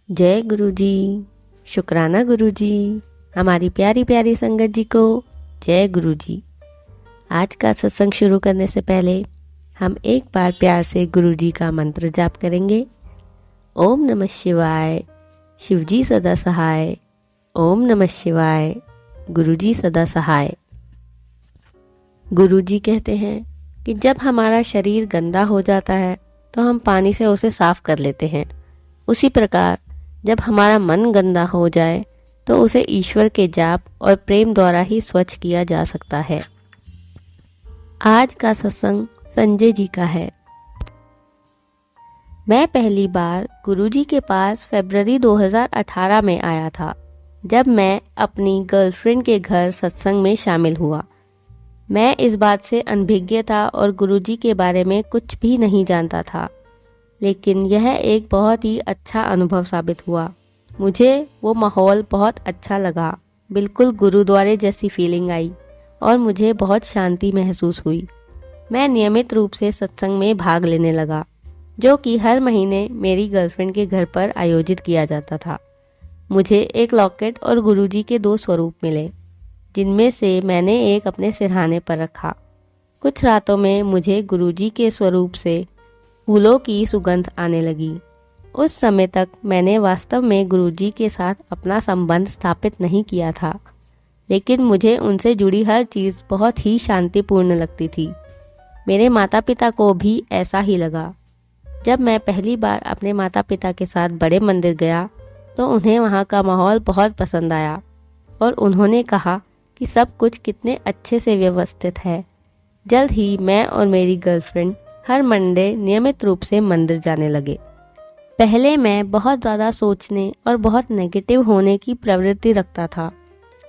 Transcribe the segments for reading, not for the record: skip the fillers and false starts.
जय गुरु जी। शुक्राना गुरु जी। हमारी प्यारी प्यारी संगत जी को जय गुरु जी। आज का सत्संग शुरू करने से पहले हम एक बार प्यार से गुरु जी का मंत्र जाप करेंगे। ओम नमः शिवाय, शिवजी सदा सहाय। ओम नमः शिवाय, गुरु जी सदा सहाय। गुरु जी कहते हैं कि जब हमारा शरीर गंदा हो जाता है तो हम पानी से उसे साफ कर लेते हैं। उसी प्रकार जब हमारा मन गंदा हो जाए तो उसे ईश्वर के जाप और प्रेम द्वारा ही स्वच्छ किया जा सकता है। आज का सत्संग संजय जी का है। मैं पहली बार गुरुजी के पास फरवरी 2018 में आया था, जब मैं अपनी गर्लफ्रेंड के घर सत्संग में शामिल हुआ। मैं इस बात से अनभिज्ञ था और गुरुजी के बारे में कुछ भी नहीं जानता था, लेकिन यह एक बहुत ही अच्छा अनुभव साबित हुआ। मुझे वो माहौल बहुत अच्छा लगा, बिल्कुल गुरुद्वारे जैसी फीलिंग आई और मुझे बहुत शांति महसूस हुई। मैं नियमित रूप से सत्संग में भाग लेने लगा, जो कि हर महीने मेरी गर्लफ्रेंड के घर पर आयोजित किया जाता था। मुझे एक लॉकेट और गुरुजी के 2 स्वरूप मिले, जिनमें से मैंने एक अपने सिरहाने पर रखा। कुछ रातों में मुझे गुरुजी के स्वरूप से फूलों की सुगंध आने लगी। उस समय तक मैंने वास्तव में गुरुजी के साथ अपना संबंध स्थापित नहीं किया था, लेकिन मुझे उनसे जुड़ी हर चीज़ बहुत ही शांतिपूर्ण लगती थी। मेरे माता पिता को भी ऐसा ही लगा। जब मैं पहली बार अपने माता पिता के साथ बड़े मंदिर गया तो उन्हें वहाँ का माहौल बहुत पसंद आया और उन्होंने कहा कि सब कुछ कितने अच्छे से व्यवस्थित है। जल्द ही मैं और मेरी गर्लफ्रेंड हर मंडे नियमित रूप से मंदिर जाने लगे। पहले मैं बहुत ज़्यादा सोचने और बहुत नेगेटिव होने की प्रवृत्ति रखता था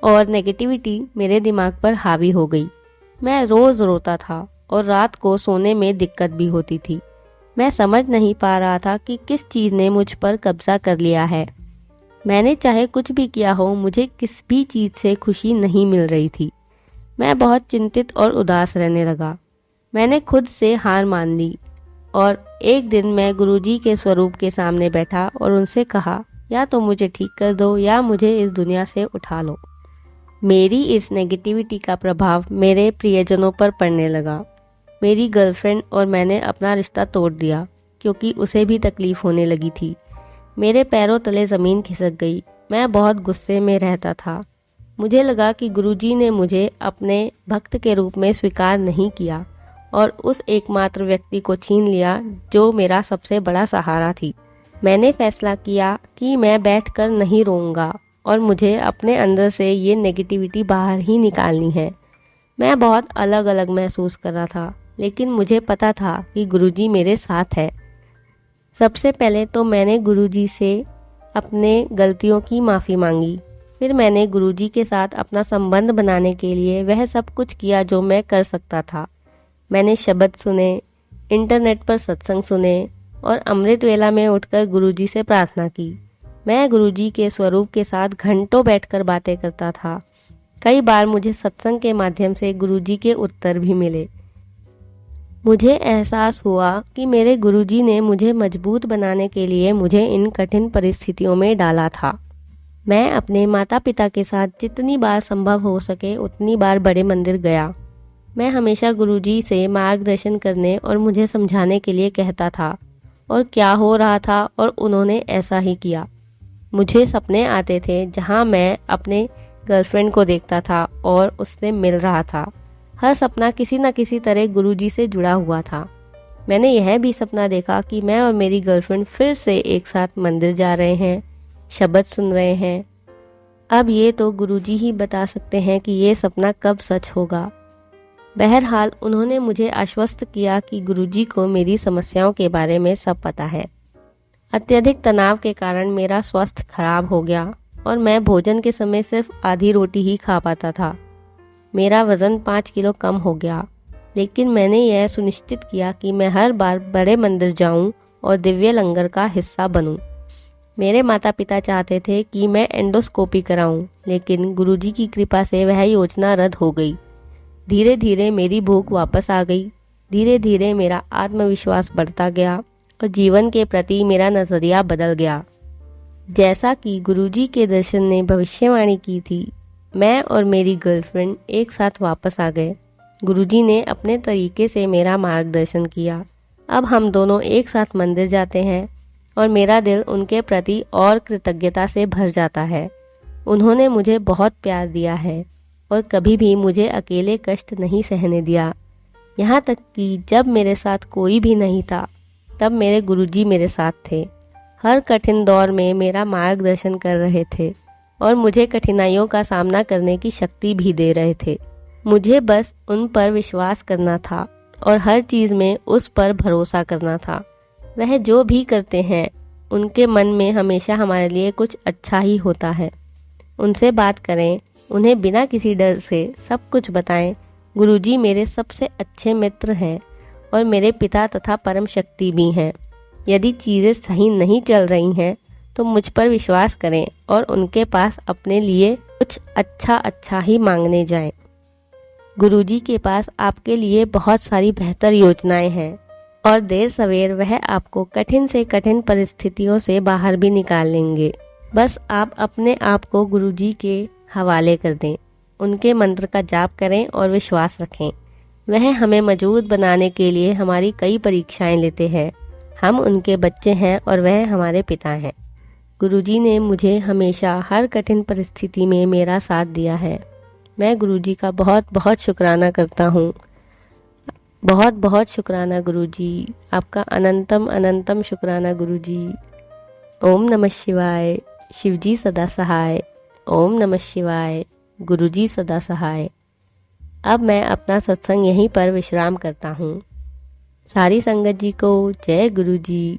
और नेगेटिविटी मेरे दिमाग पर हावी हो गई। मैं रोज़ रोता था और रात को सोने में दिक्कत भी होती थी। मैं समझ नहीं पा रहा था कि किस चीज़ ने मुझ पर कब्जा कर लिया है। मैंने चाहे कुछ भी किया हो, मुझे किस भी चीज़ से खुशी नहीं मिल रही थी। मैं बहुत चिंतित और उदास रहने लगा। मैंने खुद से हार मान ली और एक दिन मैं गुरुजी के स्वरूप के सामने बैठा और उनसे कहा, या तो मुझे ठीक कर दो या मुझे इस दुनिया से उठा लो। मेरी इस नेगेटिविटी का प्रभाव मेरे प्रियजनों पर पड़ने लगा। मेरी गर्लफ्रेंड और मैंने अपना रिश्ता तोड़ दिया क्योंकि उसे भी तकलीफ होने लगी थी। मेरे पैरों तले ज़मीन खिसक गई। मैं बहुत गुस्से में रहता था। मुझे लगा कि गुरुजी ने मुझे अपने भक्त के रूप में स्वीकार नहीं किया और उस एकमात्र व्यक्ति को छीन लिया जो मेरा सबसे बड़ा सहारा थी। मैंने फैसला किया कि मैं बैठकर नहीं रोऊंगा और मुझे अपने अंदर से ये नेगेटिविटी बाहर ही निकालनी है। मैं बहुत अलग अलग महसूस कर रहा था, लेकिन मुझे पता था कि गुरुजी मेरे साथ है। सबसे पहले तो मैंने गुरुजी से अपने गलतियों की माफ़ी मांगी। फिर मैंने गुरुजी के साथ अपना संबंध बनाने के लिए वह सब कुछ किया जो मैं कर सकता था। मैंने शब्द सुने, इंटरनेट पर सत्संग सुने और अमृत वेला में उठकर गुरुजी से प्रार्थना की। मैं गुरुजी के स्वरूप के साथ घंटों बैठकर बातें करता था। कई बार मुझे सत्संग के माध्यम से गुरुजी के उत्तर भी मिले। मुझे एहसास हुआ कि मेरे गुरुजी ने मुझे मजबूत बनाने के लिए मुझे इन कठिन परिस्थितियों में डाला था। मैं अपने माता पिता के साथ जितनी बार संभव हो सके उतनी बार बड़े मंदिर गया। मैं हमेशा गुरुजी से मार्गदर्शन करने और मुझे समझाने के लिए कहता था और क्या हो रहा था, और उन्होंने ऐसा ही किया। मुझे सपने आते थे जहां मैं अपने गर्लफ्रेंड को देखता था और उससे मिल रहा था। हर सपना किसी न किसी तरह गुरुजी से जुड़ा हुआ था। मैंने यह भी सपना देखा कि मैं और मेरी गर्लफ्रेंड फिर से एक साथ मंदिर जा रहे हैं, शब्द सुन रहे हैं। अब ये तो गुरुजी ही बता सकते हैं कि ये सपना कब सच होगा। बहरहाल उन्होंने मुझे आश्वस्त किया कि गुरुजी को मेरी समस्याओं के बारे में सब पता है। अत्यधिक तनाव के कारण मेरा स्वास्थ्य खराब हो गया और मैं भोजन के समय सिर्फ आधी रोटी ही खा पाता था। मेरा वज़न 5 किलो कम हो गया, लेकिन मैंने यह सुनिश्चित किया कि मैं हर बार बड़े मंदिर जाऊं और दिव्य लंगर का हिस्सा बनूं। मेरे माता पिता चाहते थे कि मैं एंडोस्कोपी कराऊं, लेकिन गुरुजी की कृपा से वह योजना रद्द हो गई। धीरे धीरे मेरी भूख वापस आ गई। धीरे धीरे मेरा आत्मविश्वास बढ़ता गया और जीवन के प्रति मेरा नज़रिया बदल गया। जैसा कि गुरुजी के दर्शन ने भविष्यवाणी की थी, मैं और मेरी गर्लफ्रेंड एक साथ वापस आ गए। गुरुजी ने अपने तरीके से मेरा मार्गदर्शन किया। अब हम दोनों एक साथ मंदिर जाते हैं और मेरा दिल उनके प्रति और कृतज्ञता से भर जाता है। उन्होंने मुझे बहुत प्यार दिया है और कभी भी मुझे अकेले कष्ट नहीं सहने दिया। यहाँ तक कि जब मेरे साथ कोई भी नहीं था, तब मेरे गुरुजी मेरे साथ थे। हर कठिन दौर में मेरा मार्गदर्शन कर रहे थे और मुझे कठिनाइयों का सामना करने की शक्ति भी दे रहे थे। मुझे बस उन पर विश्वास करना था और हर चीज़ में उस पर भरोसा करना था। वह जो भी करते हैं, उनके मन में हमेशा हमारे लिए कुछ अच्छा ही होता है। उनसे बात करें, उन्हें बिना किसी डर से सब कुछ बताएं। गुरुजी मेरे सबसे अच्छे मित्र हैं और मेरे पिता तथा परम शक्ति भी हैं। यदि चीज़ें सही नहीं चल रही हैं तो मुझ पर विश्वास करें और उनके पास अपने लिए कुछ अच्छा ही मांगने जाएं। गुरुजी के पास आपके लिए बहुत सारी बेहतर योजनाएं हैं और देर सवेर वह आपको कठिन से कठिन परिस्थितियों से बाहर भी निकाल लेंगे। बस आप अपने आप को गुरुजी के हवाले कर दें, उनके मंत्र का जाप करें और विश्वास रखें। वह हमें मजबूत बनाने के लिए हमारी कई परीक्षाएं लेते हैं। हम उनके बच्चे हैं और वह हमारे पिता हैं। गुरुजी ने मुझे हमेशा हर कठिन परिस्थिति में मेरा साथ दिया है। मैं गुरुजी का बहुत बहुत शुक्राना करता हूँ। बहुत बहुत शुक्राना गुरुजी, आपका अनंतम अनंतम शुक्राना गुरुजी। ओम नमः शिवाय। शिवजी सदा सहाय। ओम नमः शिवाय। गुरुजी सदा सहाय। अब मैं अपना सत्संग यहीं पर विश्राम करता हूँ। सारी संगत जी को जय गुरुजी।